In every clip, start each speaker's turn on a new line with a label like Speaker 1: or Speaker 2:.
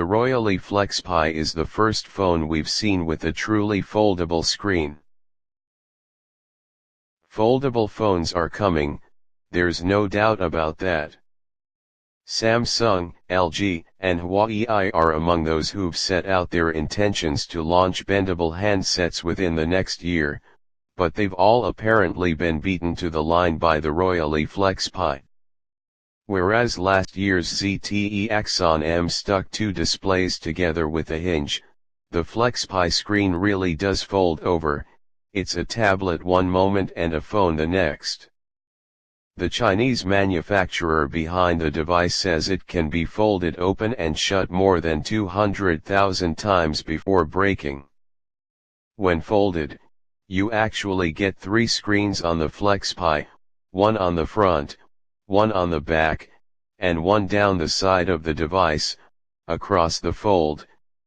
Speaker 1: The Royole FlexPai is the first phone we've seen with a truly foldable screen. Foldable phones are coming, there's no doubt about that. Samsung, LG, and Huawei are among those who've set out their intentions to launch bendable handsets within the next year, but they've all apparently been beaten to the line by the Royole FlexPai. Whereas last year's ZTE Axon M stuck two displays together with a hinge, the FlexPai screen really does fold over. It's a tablet one moment and a phone the next. The Chinese manufacturer behind the device says it can be folded open and shut more than 200,000 times before breaking. When folded, you actually get three screens on the FlexPai, one on the front, one on the back, and one down the side of the device, across the fold,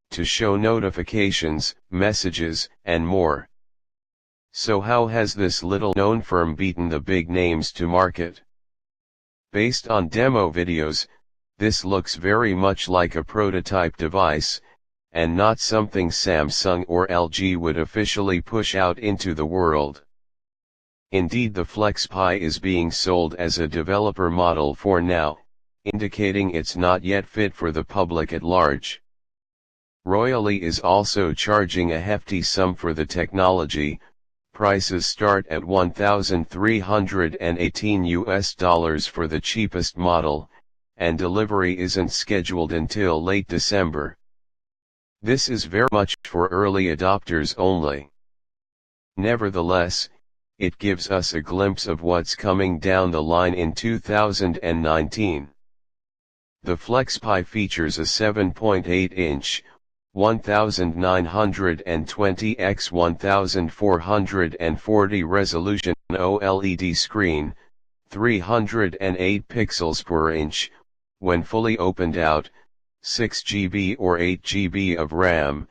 Speaker 1: to show notifications, messages, and more. So how has this little-known firm beaten the big names to market? Based on demo videos, this looks very much like a prototype device, and not something Samsung or LG would officially push out into the world. Indeed, the FlexPai is being sold as a developer model for now, indicating it's not yet fit for the public at large. Royole is also charging a hefty sum for the technology. Prices start at $1,318 for the cheapest model, and delivery isn't scheduled until late December. This is very much for early adopters only. Nevertheless, it gives us a glimpse of what's coming down the line in 2019. The FlexPai features a 7.8-inch, 1920 x 1440 resolution OLED screen, 308 pixels per inch, when fully opened out, 6 GB or 8 GB of RAM,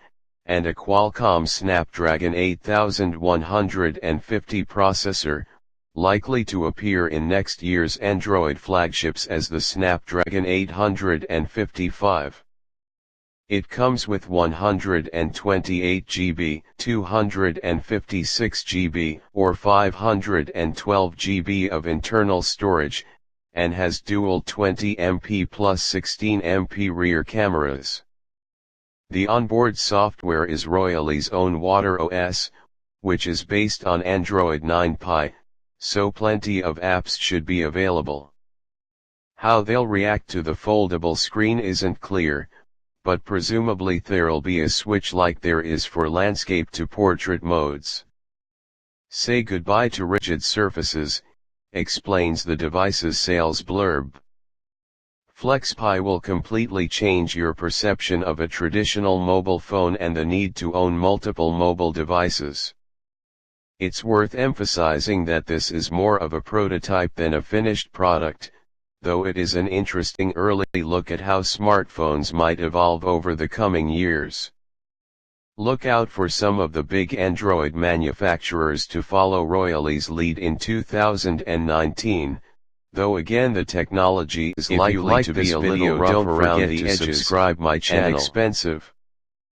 Speaker 1: and a Qualcomm Snapdragon 8150 processor, likely to appear in next year's Android flagships as the Snapdragon 855. It comes with 128 GB, 256 GB, or 512 GB of internal storage, and has dual 20MP plus 16MP rear cameras. The onboard software is Royole's own WaterOS, which is based on Android 9 Pie, so plenty of apps should be available. How they'll react to the foldable screen isn't clear, but presumably there'll be a switch like there is for landscape to portrait modes. Say goodbye to rigid surfaces, explains the device's sales blurb. FlexPai will completely change your perception of a traditional mobile phone and the need to own multiple mobile devices. It's worth emphasizing that this is more of a prototype than a finished product, though it is an interesting early look at how smartphones might evolve over the coming years. Look out for some of the big Android manufacturers to follow Royole's lead in 2019, though again the technology is likely to be a little rough around the edges, subscribe my channel. And expensive.